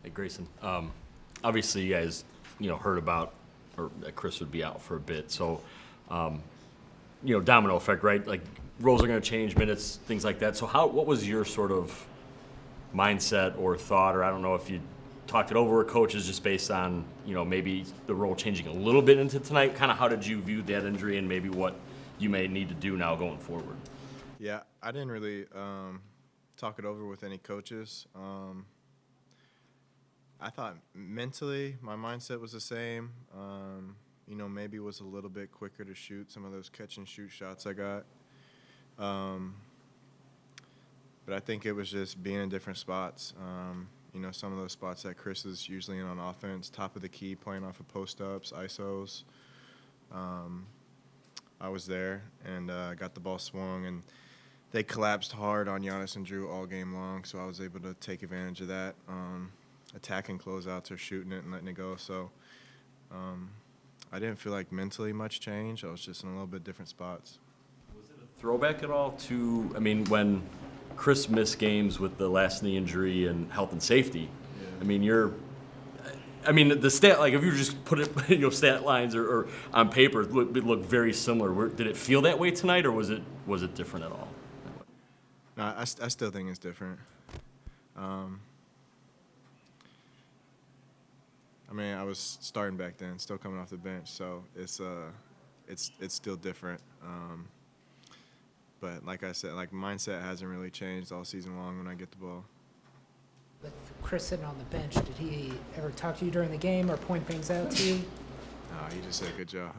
Hey, Grayson. Obviously, you guys, heard about, or that Chris would be out for a bit. So, um, domino effect, right? Like roles are going to change, minutes, things like that. So, what was your sort of mindset or thought, or I don't know if you talked it over with coaches, just based on, maybe the role changing a little bit into tonight. Kind of, how did you view that injury, and maybe what you may need to do now going forward? Yeah, I didn't really talk it over with any coaches. I thought mentally my mindset was the same. Maybe was a little bit quicker to shoot some of those catch and shoot shots I got. Um, but I think it was just being in different spots. Some of those spots that Chris is usually in on offense, top of the key, playing off of post-ups, ISOs. Um, I was there and got the ball swung, and they collapsed hard on Giannis and Drew all game long, so I was able to take advantage of that. Attacking closeouts or shooting it and letting it go. So I didn't feel like mentally much change. I was just in a little bit different spots. Was it a throwback at all to, when Chris missed games with the last knee injury and health and safety? Yeah. The stat, like if you just put it, stat lines or on paper, it look very similar. Did it feel that way tonight, or was it different at all? No, I still think it's different. I was starting back then, still coming off the bench, so it's still different. But like I said, mindset hasn't really changed all season long when I get the ball. With Chris sitting on the bench, did he ever talk to you during the game or point things out to you? He just said good job.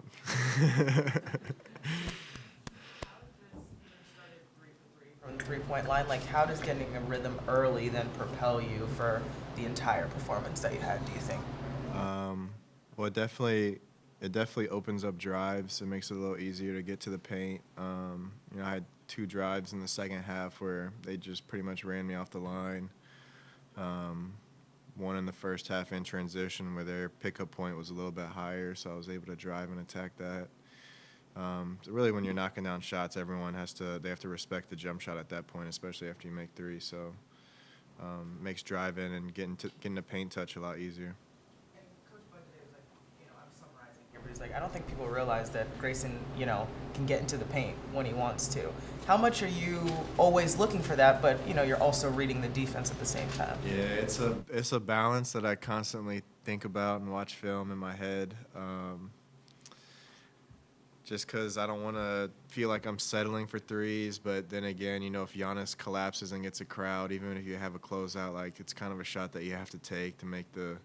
From the three-point line, how does getting a rhythm early then propel you for the entire performance that you had, do you think? Well, it definitely opens up drives. It makes it a little easier to get to the paint. I had 2 drives in the second half where they just pretty much ran me off the line. One in the first half in transition where their pickup point was a little bit higher, so I was able to drive and attack that. So really, when you're knocking down shots, everyone have to respect the jump shot at that point, especially after you make 3. So makes driving and getting the paint touch a lot easier. And Coach Bud today was I'm summarizing here, but he's I don't think people realize that Grayson, can get into the paint when he wants to. How much are you always looking for that, but, you're also reading the defense at the same time? Yeah, it's a balance that I constantly think about and watch film in my head. Just because I don't want to feel like I'm settling for threes, but then again, if Giannis collapses and gets a crowd, even if you have a closeout, it's kind of a shot that you have to take to make the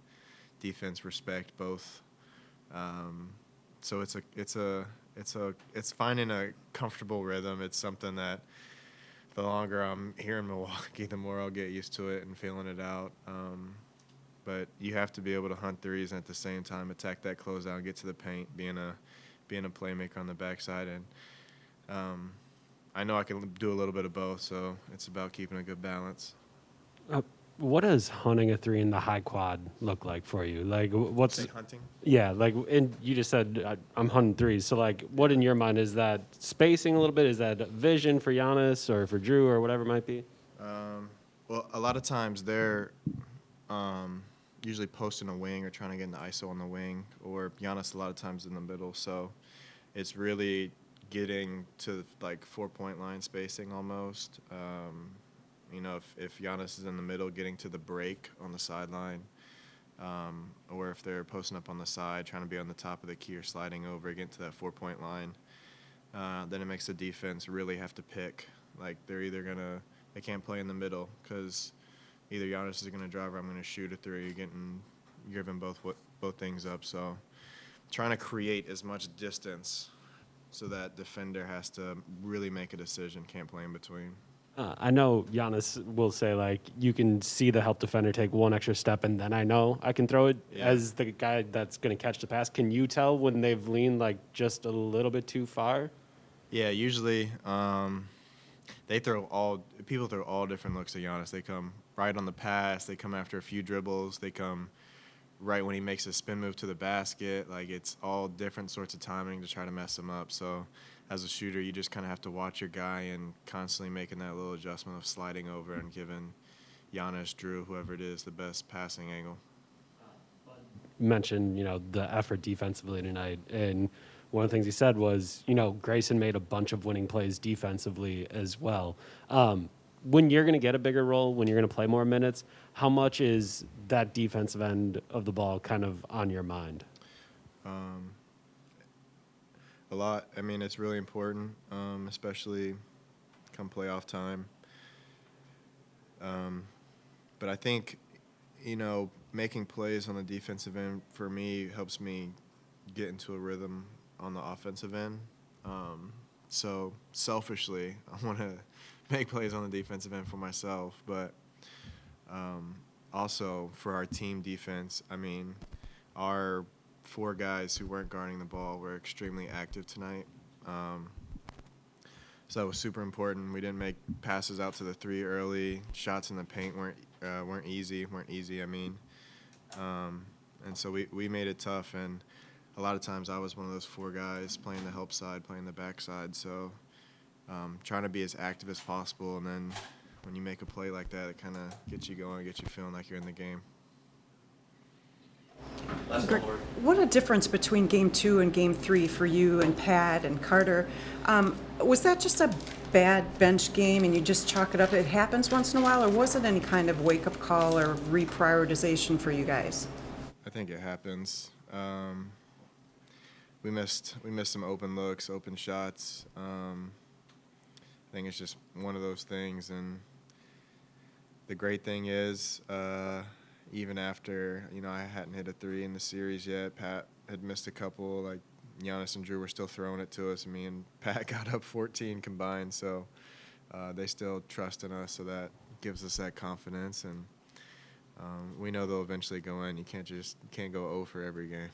defense respect both. So it's finding a comfortable rhythm. It's something that the longer I'm here in Milwaukee, the more I'll get used to it and feeling it out. But you have to be able to hunt threes and at the same time attack that closeout and get to the paint, being a playmaker on the backside. And I know I can do a little bit of both, so it's about keeping a good balance. What does hunting a 3 in the high quad look like for you? What's Say hunting? Yeah, and you just said I'm hunting 3s. So what in your mind is that spacing a little bit? Is that vision for Giannis or for Drew or whatever it might be? Well, a lot of times they're usually posting a wing or trying to get an ISO on the wing, or Giannis a lot of times in the middle. So it's really getting to 4-point line spacing almost. If Giannis is in the middle, getting to the break on the sideline, or if they're posting up on the side, trying to be on the top of the key or sliding over, getting to that 4-point line, then it makes the defense really have to pick. They can't play in the middle because either Giannis is going to drive or I'm going to shoot a 3. You're giving both things up. So trying to create as much distance so that defender has to really make a decision, can't play in between. I know Giannis will say, you can see the help defender take one extra step, and then I know I can throw it as the guy that's going to catch the pass. Can you tell when they've leaned, just a little bit too far? Yeah, usually people throw all different looks at Giannis. They come right on the pass. They come after a few dribbles. They come right when he makes a spin move to the basket. It's all different sorts of timing to try to mess him up. So as a shooter, you just kind of have to watch your guy and constantly making that little adjustment of sliding over and Giannis, Drew, whoever it is, the best passing angle. Mentioned, the effort defensively tonight, and one of the things he said was, Grayson made a bunch of winning plays defensively as well. When you're going to get a bigger role, when you're going to play more minutes, how much is that defensive end of the ball kind of on your mind? A lot. I mean, it's really important, especially come playoff time. But I think, making plays on the defensive end for me helps me get into a rhythm on the offensive end. So selfishly, I want to make plays on the defensive end for myself, but also for our team defense. I mean, our 4 guys who weren't guarding the ball were extremely active tonight. So that was super important. We didn't make passes out to the 3 early. Shots in the paint weren't easy. I mean, and so we made it tough. And a lot of times I was one of those 4 guys playing the help side, playing the back side. So trying to be as active as possible. And then when you make a play like that, it kind of gets you going, gets you feeling like you're in the game. What a difference between Game 2 and Game 3 for you and Pat and Carter. Was that just a bad bench game and you just chalk it up? It happens once in a while, or was it any kind of wake-up call or reprioritization for you guys? I think it happens. We missed some open looks, open shots. I think it's just one of those things. And the great thing is, even after, I hadn't hit a 3 in the series yet, Pat had missed a couple. Like, Giannis and Drew were still throwing it to us, and me and Pat got up 14 combined. So they still trust in us, so that gives us that confidence. And we know they'll eventually go in. You can't go 0 for every game.